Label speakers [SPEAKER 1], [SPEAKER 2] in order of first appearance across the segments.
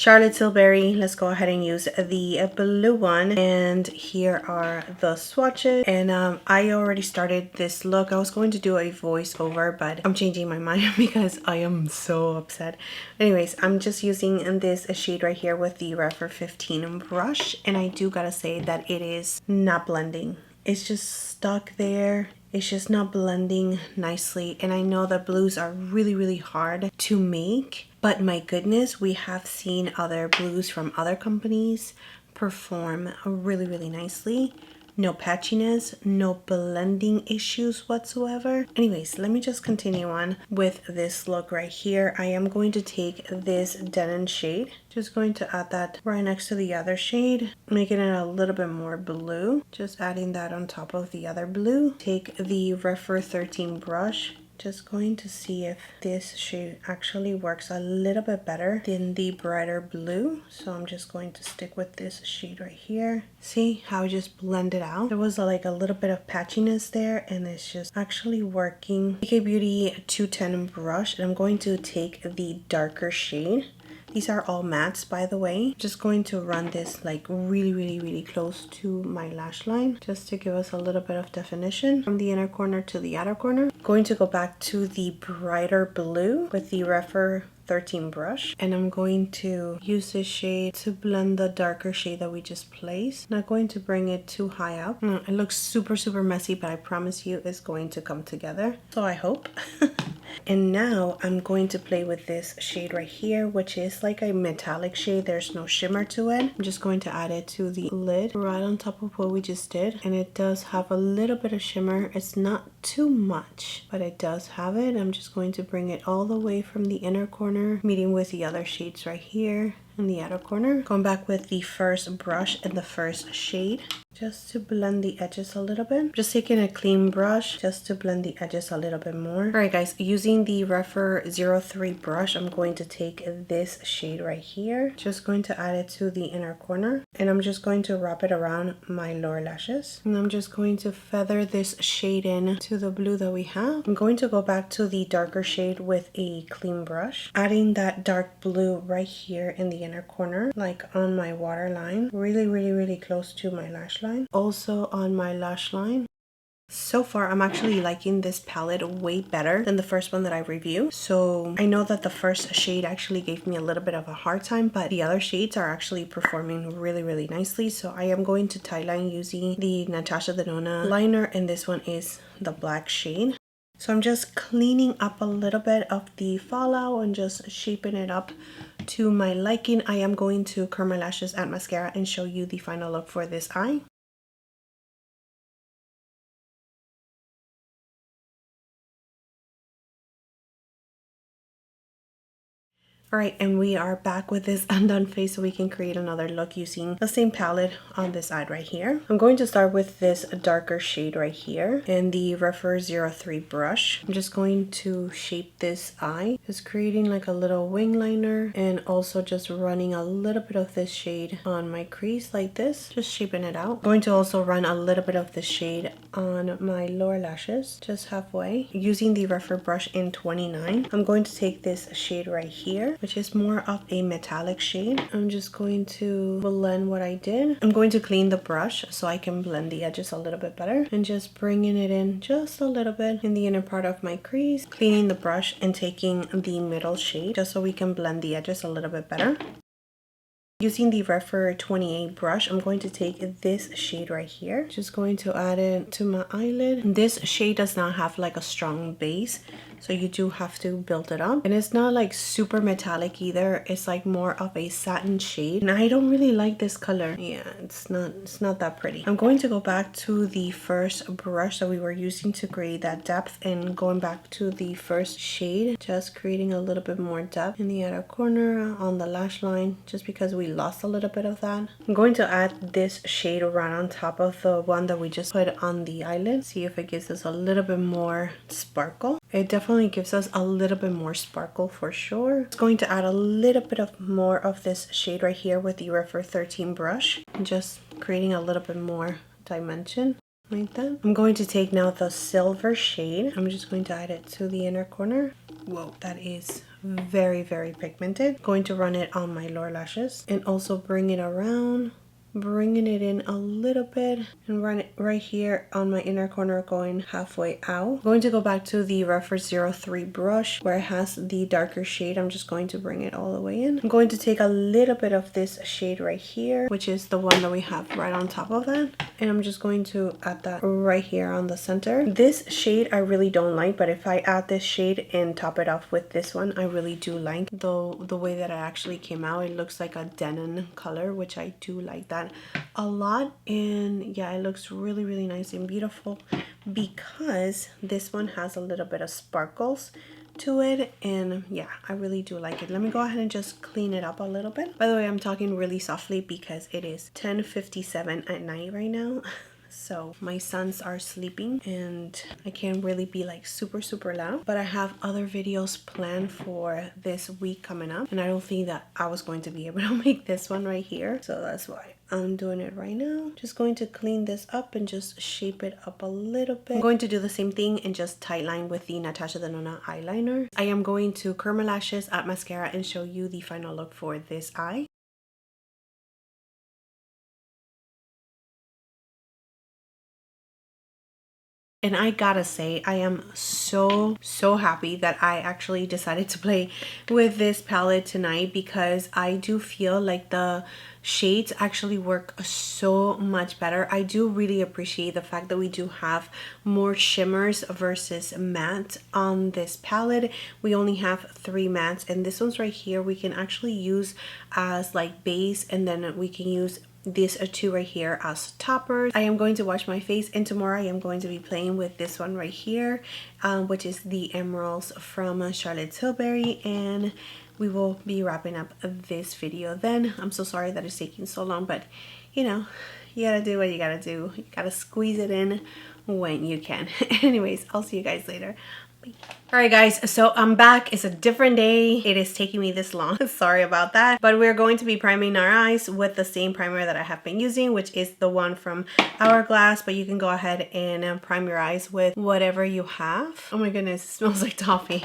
[SPEAKER 1] Charlotte Tilbury. Let's go ahead and use the blue one. And here are the swatches. And I already started this look. I was going to do a voiceover, but I'm changing my mind because I am so upset. Anyways, I'm just using this shade right here with the Refer 15 brush. And I do gotta say that it is not blending. It's just stuck there. It's just not blending nicely. And I know that blues are really hard to make. But my goodness, we have seen other blues from other companies perform really nicely. No patchiness, no blending issues whatsoever. Anyways, let me just continue on with this look right here. I am going to take this Denim shade. Just going to add that right next to the other shade, making it a little bit more blue. Just adding that on top of the other blue. Take the Refer 13 brush. Just going to see if this shade actually works a little bit better than the brighter blue. So I'm just going to stick with this shade right here. See how I just blended out? There was like a little bit of patchiness there, and it's just actually working. AK Beauty 210 brush, and I'm going to take the darker shade. These are all mattes, by the way. Just going to run this like really close to my lash line, just to give us a little bit of definition from the inner corner to the outer corner. Going to go back to the brighter blue with the Refer 13 brush, and I'm going to use this shade to blend the darker shade that we just placed. Not going to bring it too high up. It looks super messy, but I promise you it's going to come together. So I hope. And now I'm going to play with this shade right here, which is like a metallic shade. There's no shimmer to it. I'm just going to add it to the lid right on top of what we just did. And it does have a little bit of shimmer. It's not too much, but it does have it. I'm just going to bring it all the way from the inner corner, meeting with the other shades right here in the outer corner. Going back with the first brush and the first shade, just to blend the edges a little bit. Just taking a clean brush just to blend the edges a little bit more. All right guys, using the Refer 03 brush, I'm going to take this shade right here. Just going to add it to the inner corner, and I'm just going to wrap it around my lower lashes. And I'm just going to feather this shade in to the blue that we have. I'm going to go back to the darker shade with a clean brush, adding that dark blue right here in the inner corner, like on my waterline, really close to my lash line, also on my lash line. So far, I'm actually liking this palette way better than the first one that I reviewed. So I know that the first shade actually gave me a little bit of a hard time, but the other shades are actually performing really nicely. So I am going to Tideline using the NATASHA DENONA liner, and this one is the black shade. So I'm just cleaning up a little bit of the fallout and just shaping it up to my liking. I am going to curl my lashes, add mascara, and show you the final look for this eye. Alright, and we are back with this undone face so we can create another look using the same palette on this side right here. I'm going to start with this darker shade right here and the Refer 03 brush. I'm just going to shape this eye, just creating like a little wing liner, and also just running a little bit of this shade on my crease like this, just shaping it out. Going to also run a little bit of this shade on my lower lashes, just halfway. Using the Refer brush in 29, I'm going to take this shade right here, which is more of a metallic shade. I'm just going to blend what I did. I'm going to clean the brush so I can blend the edges a little bit better, and just bringing it in just a little bit in the inner part of my crease, cleaning the brush and taking the middle shade just so we can blend the edges a little bit better. Using the Refer 28 brush, I'm going to take this shade right here. Just going to add it to my eyelid. This shade does not have like a strong base, so you do have to build it up. And it's not like super metallic either. It's like more of a satin shade. And I don't really like this color. Yeah, it's not that pretty. I'm going to go back to the first brush that we were using to create that depth, and going back to the first shade, just creating a little bit more depth in the outer corner on the lash line, just because we lost a little bit of that. I'm going to add this shade right on top of the one that we just put on the eyelid. See if it gives us a little bit more sparkle. It definitely gives us a little bit more sparkle for sure. It's going to add a little bit of more of this shade right here with the Refer 13 brush, just creating a little bit more dimension like that. I'm going to take now the silver shade. I'm just going to add it to the inner corner. Whoa, that is very, very pigmented. Going to run it on my lower lashes and also bring it around, bringing it in a little bit and run it right here on my inner corner, going halfway out. I'm going to go back to the Reference 03 brush where it has the darker shade. I'm just going to bring it all the way in. I'm going to take a little bit of this shade right here, which is the one that we have right on top of that, and I'm just going to add that right here on the center. This shade I really don't like, but if I add this shade and top it off with this one, I really do like. Though the way that it actually came out, it looks like a denim color, which I do like that a lot. And yeah, it looks really, really nice and beautiful because this one has a little bit of sparkles to it, and yeah, I really do like it. Let me go ahead and just clean it up a little bit. By the way, I'm talking really softly because it is 10:57 at night right now. So my sons are sleeping and I can't really be like super loud, but I have other videos planned for this week coming up, and I don't think that I was going to be able to make this one right here, so that's why I'm doing it right now. Just going to clean this up and just shape it up a little bit. I'm going to do the same thing and just tightline with the NATASHA DENONA eyeliner. I am going to curl my lashes, add mascara, and show you the final look for this eye. And I gotta say, I am so happy that I actually decided to play with this palette tonight, because I do feel like the shades actually work so much better. I do really appreciate the fact that we do have more shimmers versus matte on this palette. We only have 3 mattes, and this one's right here we can actually use as like base, and then we can use these 2 right here as toppers. I am going to wash my face, and tomorrow I am going to be playing with this one right here, which is the Emeralds from Charlotte Tilbury, and we will be wrapping up this video then. I'm so sorry that it's taking so long, but you know, you gotta do what you gotta do. You gotta squeeze it in when you can. Anyways, I'll see you guys later. Alright guys, so I'm back. It's a different day. It is taking me this long. Sorry about that. But we're going to be priming our eyes with the same primer that I have been using, which is the one from Hourglass. But you can go ahead and prime your eyes with whatever you have. Oh my goodness, it smells like toffee.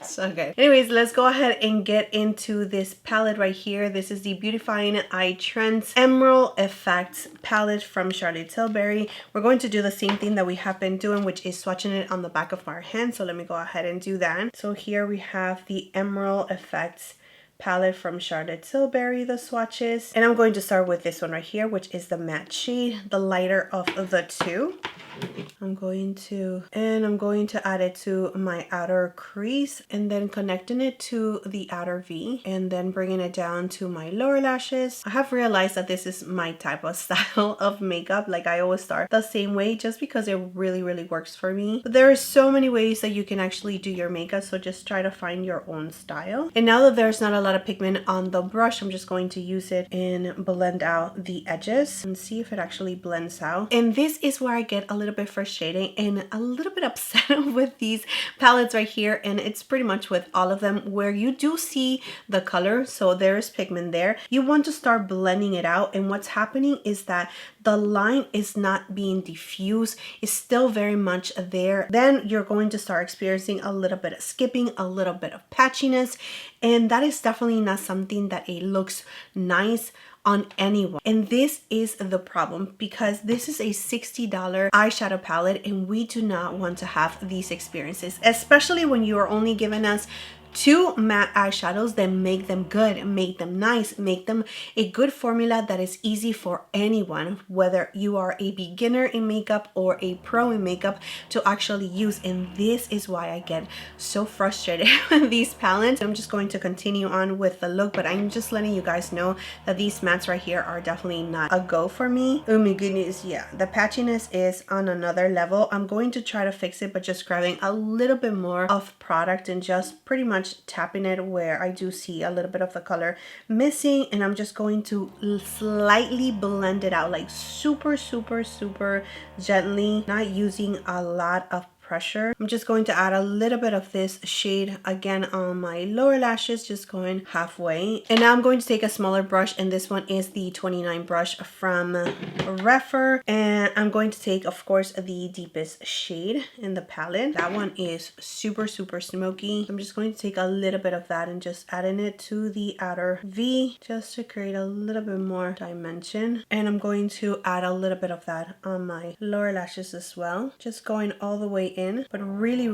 [SPEAKER 1] So good. Anyways, let's go ahead and get into this palette right here. This is the Beautifying Eye Trends Emerald Effects palette from Charlotte Tilbury. We're going to do the same thing that we have been doing, which is swatching it on the back of our hand. So let me go ahead and do that. So here we have the Emerald Effects palette from Charlotte Tilbury, the swatches. And I'm going to start with this one right here, which is the matte shade, the lighter of the 2. I'm going to add it to my outer crease, and then connecting it to the outer V, and then bringing it down to my lower lashes. I have realized that this is my type of style of makeup. Like, I always start the same way just because it really works for me. But there are so many ways that you can actually do your makeup, so just try to find your own style. And now that there's not a lot of pigment on the brush, I'm just going to use it and blend out the edges and see if it actually blends out. And this is where I get a little bit frustrating and a little bit upset with these palettes right here, and it's pretty much with all of them, where you do see the color, so there is pigment there. You want to start blending it out, and what's happening is that the line is not being diffused. It's still very much there. Then you're going to start experiencing a little bit of skipping, a little bit of patchiness, and that is definitely not something that it looks nice on anyone. And this is the problem, because this is a $60 eyeshadow palette, and we do not want to have these experiences, especially when you are only giving us 2 matte eyeshadows. Then make them good, make them nice, make them a good formula that is easy for anyone, whether you are a beginner in makeup or a pro in makeup, to actually use. And this is why I get so frustrated with these palettes. I'm just going to continue on with the look, but I'm just letting you guys know that these mattes right here are definitely not a go for me. Oh my goodness, yeah, the patchiness is on another level. I'm going to try to fix it, but just grabbing a little bit more of product and just pretty much tapping it where I do see a little bit of the color missing, and I'm just going to slightly blend it out, like super gently, not using a lot of pressure. I'm just going to add a little bit of this shade again on my lower lashes, just going halfway. And now I'm going to take a smaller brush, and this one is the 29 brush from Refer, and I'm going to take, of course, the deepest shade in the palette. That one is super smoky. I'm just going to take a little bit of that and just adding it to the outer V just to create a little bit more dimension. And I'm going to add a little bit of that on my lower lashes as well, just going all the way in, but really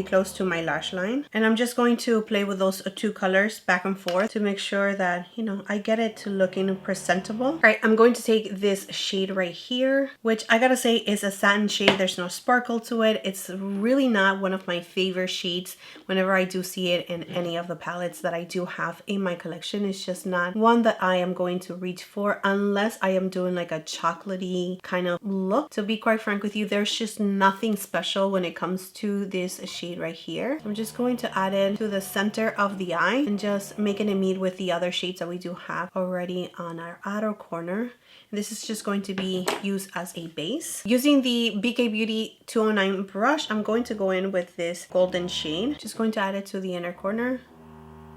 [SPEAKER 1] close to my lash line. And I'm just going to play with those two colors back and forth to make sure that, you know, I get it to looking presentable. All right, I'm going to take this shade right here, which I gotta say is a satin shade. There's no sparkle to it. It's really not one of my favorite shades whenever I do see it in any of the palettes that I do have in my collection. It's just not one that I am going to reach for unless I am doing like a chocolatey kind of look. To be quite frank with you, there's just nothing special when it comes to this shade right here. I'm just going to add it to the center of the eye and just making it meet with the other shades that we do have already on our outer corner. This is just going to be used as a base. Using the BK Beauty 209 brush, I'm going to go in with this golden shade. Just going to add it to the inner corner.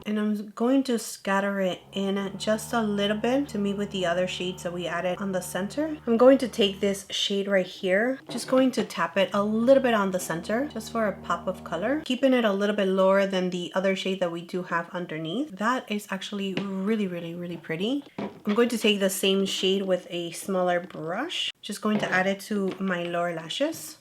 [SPEAKER 1] And I'm going to scatter it in just a little bit to meet with the other shades that we added on the center. I'm going to take this shade right here, just going to tap it a little bit on the center just for a pop of color, keeping it a little bit lower than the other shade that we do have underneath. That is actually really pretty. I'm going to take the same shade with a smaller brush, just going to add it to my lower lashes.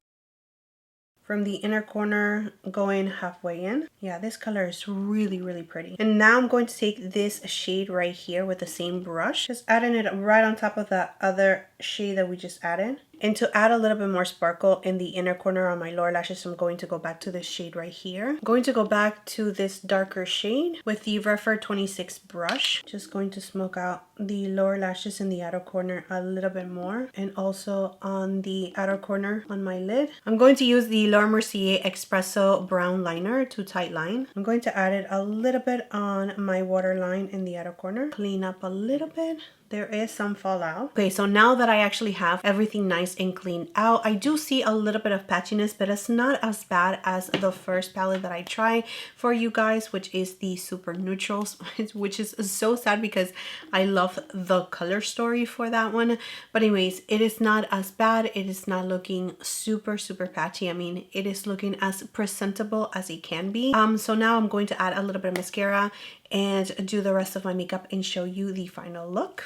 [SPEAKER 1] From the inner corner going halfway in. Yeah, this color is really pretty. And now I'm going to take this shade right here with the same brush, just adding it right on top of that other shade that we just added. And to add a little bit more sparkle in the inner corner on my lower lashes, I'm going to go back to this shade right here. I'm going to go back to this darker shade with the Refer 26 brush. Just going to smoke out the lower lashes in the outer corner a little bit more, and also on the outer corner on my lid. I'm going to use the Mercier Expresso brown liner to Tideline. I'm going to add it a little bit on my waterline in the outer corner. Clean up a little bit. There is some fallout. Okay, so now that I actually have everything nice and cleaned out, I do see a little bit of patchiness, but it's not as bad as the first palette that I tried for you guys, which is the Super Neutrals, which is so sad because I love the color story for that one. But anyways, it is not as bad. It is not looking super patchy. I mean, it is looking as presentable as it can be. So now I'm going to add a little bit of mascara and do the rest of my makeup and show you the final look.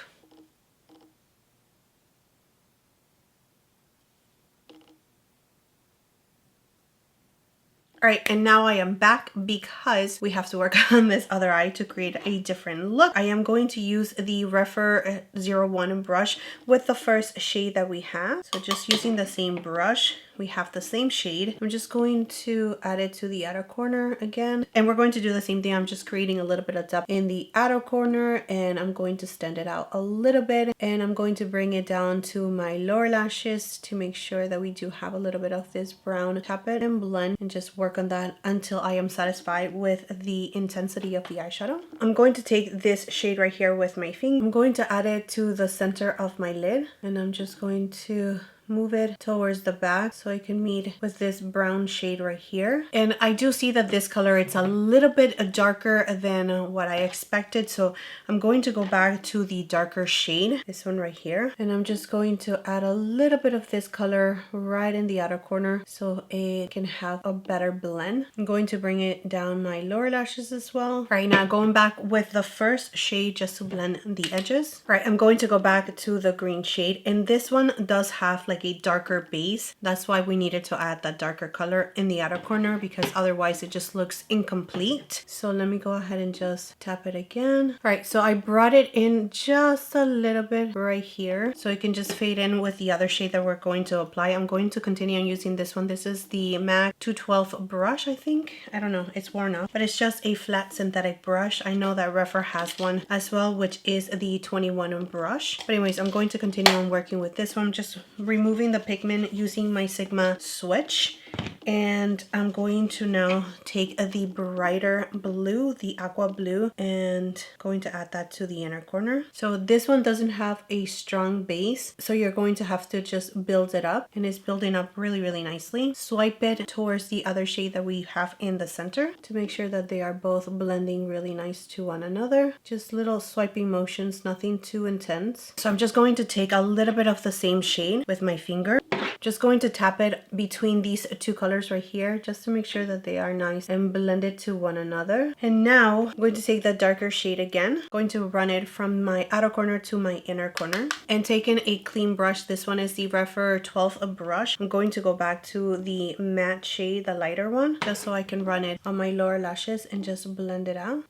[SPEAKER 1] All right, and now I am back because we have to work on this other eye to create a different look. I am going to use the Refer 01 brush with the first shade that we have. So just using the same brush, we have the same shade. I'm just going to add it to the outer corner again. And we're going to do the same thing. I'm just creating a little bit of depth in the outer corner, and I'm going to stand it out a little bit. And I'm going to bring it down to my lower lashes to make sure that we do have a little bit of this brown. Tap it and blend and just work on that until I am satisfied with the intensity of the eyeshadow. I'm going to take this shade right here with my finger. I'm going to add it to the center of my lid, and I'm just going to move it towards the back so I can meet with this brown shade right here. And I do see that this color, it's a little bit darker than what I expected, so I'm going to go back to the darker shade, this one right here, and I'm just going to add a little bit of this color right in the outer corner so it can have a better blend. I'm going to bring it down my lower lashes as well. Right now, going back with the first shade just to blend the edges. Right, I'm going to go back to the green shade, and this one does have like a darker base. That's why we needed to add that darker color in the outer corner, because otherwise it just looks incomplete. So let me go ahead and just tap it again. All right, so I brought it in just a little bit right here so it can just fade in with the other shade that we're going to apply. I'm going to continue on using this one. This is the MAC 212 brush, I think. I don't know, it's worn off, but it's just a flat synthetic brush. I know that Refer has one as well, which is the 21 brush. But anyways, I'm going to continue on working with this one. I'm just removing the pigment using my Sigma switch. And I'm going to now take the brighter blue, the aqua blue, and going to add that to the inner corner. So this one doesn't have a strong base, so you're going to have to just build it up, and it's building up really, really nicely. Swipe it towards the other shade that we have in the center to make sure that they are both blending really nice to one another. Just little swiping motions, nothing too intense. So I'm just going to take a little bit of the same shade with my finger. Just going to tap it between these two colors right here just to make sure that they are nice and blended to one another. And now I'm going to take the darker shade again, going to run it from my outer corner to my inner corner, and taking a clean brush. This one is the Refer 12 brush. I'm going to go back to the matte shade, the lighter one, just so I can run it on my lower lashes and just blend it out.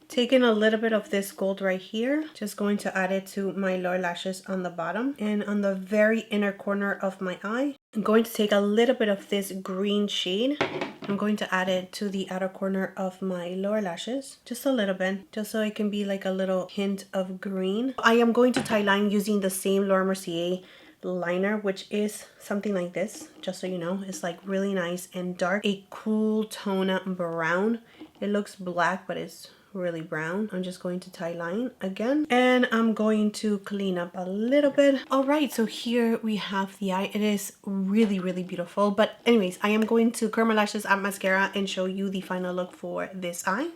[SPEAKER 1] Taking a little bit of this gold right here, just going to add it to my lower lashes on the bottom and on the very inner corner of my eye. I'm going to take a little bit of this green shade. I'm going to add it to the outer corner of my lower lashes, just a little bit, just so it can be like a little hint of green. I am going to tie line using the same Laura Mercier liner, which is something like this, just so you know. It's like really nice and dark, a cool tone brown. It looks black, but it's really brown. I'm just going to tie line again, and I'm going to clean up a little bit. All right, so here we have the eye. It is really, really beautiful. But anyways, I am going to curl my lashes, add mascara, and show you the final look for this eye.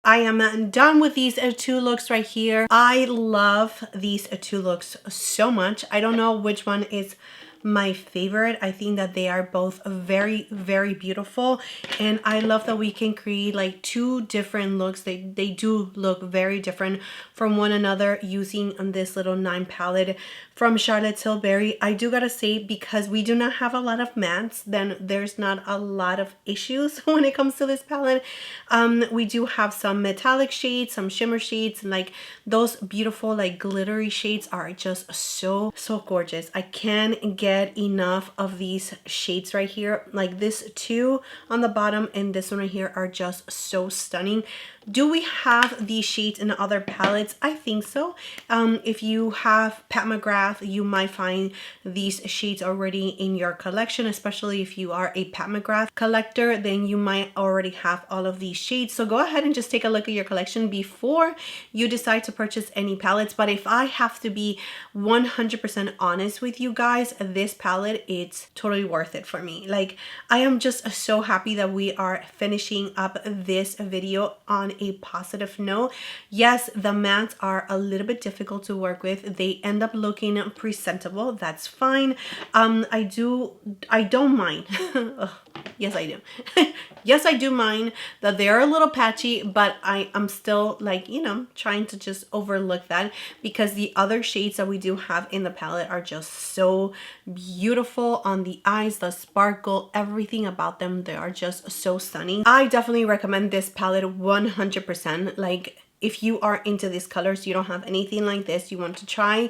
[SPEAKER 1] I am done with these two looks right here. I love these two looks so much. I don't know which one is my favorite. I think that they are both very, very beautiful, and I love that we can create like two different looks. They do look very different from one another using this little 9 palette from Charlotte Tilbury. I do gotta say, because we do not have a lot of mattes, then there's not a lot of issues when it comes to this palette. We do have some metallic shades, some shimmer shades, and like those beautiful like glittery shades are just so gorgeous. I can't get enough of these shades right here. Like this two on the bottom and this one right here are just so stunning. Do we have these shades in other palettes? I think so. If you have Pat McGrath, you might find these shades already in your collection, especially if you are a Pat McGrath collector, then you might already have all of these shades. So go ahead and just take a look at your collection before you decide to purchase any palettes. But if I have to be 100% honest with you guys, this palette, it's totally worth it for me. Like, I am just so happy that we are finishing up this video on a positive note. Yes, the mattes are a little bit difficult to work with. They end up looking presentable. That's fine. I don't mind. Yes, I do. Yes, I do mind that they are a little patchy, but I am still like, you know, trying to just overlook that, because the other shades that we do have in the palette are just so beautiful on the eyes, the sparkle, everything about them. They are just so stunning. I definitely recommend this palette 100%. Like, if you are into these colors, you don't have anything like this, you want to try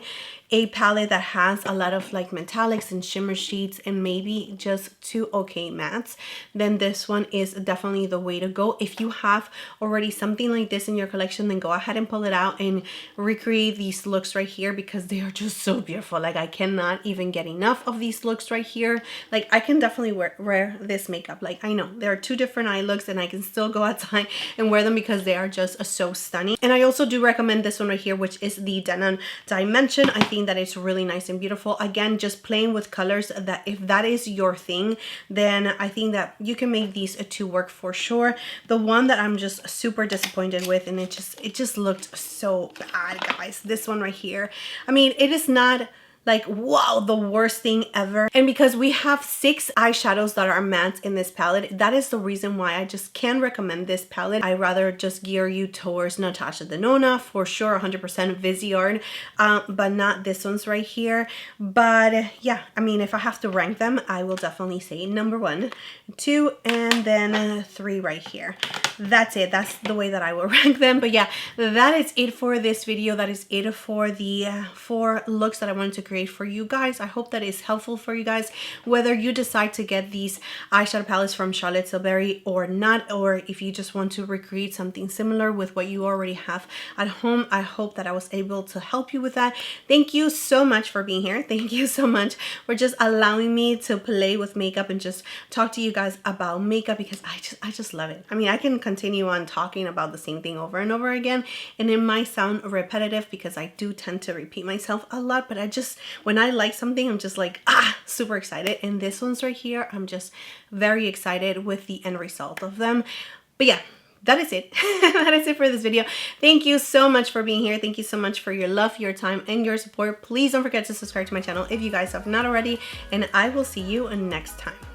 [SPEAKER 1] a palette that has a lot of like metallics and shimmer sheets and maybe just two okay mattes, then this one is definitely the way to go. If you have already something like this in your collection, then go ahead and pull it out and recreate these looks right here, because they are just so beautiful. Like, I cannot even get enough of these looks right here. Like, I can definitely wear this makeup. Like, I know there are two different eye looks and I can still go outside and wear them because they are just so stunning. And I also do recommend this one right here, which is the Denim Dimension. I think that it's really nice and beautiful. Again, just playing with colors, that if that is your thing, then I think that you can make these two work for sure. The one that I'm just super disappointed with, and it just looked so bad, guys, this one right here. I mean, it is not like, wow, the worst thing ever. And because we have 6 eyeshadows that are mattes in this palette, that is the reason why I just can't recommend this palette. I rather just gear you towards NATASHA DENONA for sure, 100% VISEART, but not this one's right here. But yeah, I mean, if I have to rank them, I will definitely say number 1, 2, and then 3 right here. That's it. That's the way that I will rank them. But yeah, that is it for this video. That is it for the 4 looks that I wanted to create create for you guys. I hope that is helpful for you guys, whether you decide to get these eyeshadow palettes from Charlotte Tilbury or not, or if you just want to recreate something similar with what you already have at home. I hope that I was able to help you with that. Thank you so much for being here. Thank you so much for just allowing me to play with makeup and just talk to you guys about makeup, because I just love it. I mean, I can continue on talking about the same thing over and over again, and it might sound repetitive because I do tend to repeat myself a lot, but when I like something, I'm just like, super excited. And this one's right here, I'm just very excited with the end result of them. But yeah, that is it. That is it for this video. Thank you so much for being here. Thank you so much for your love, your time, and your support. Please don't forget to subscribe to my channel if you guys have not already, and I will see you next time.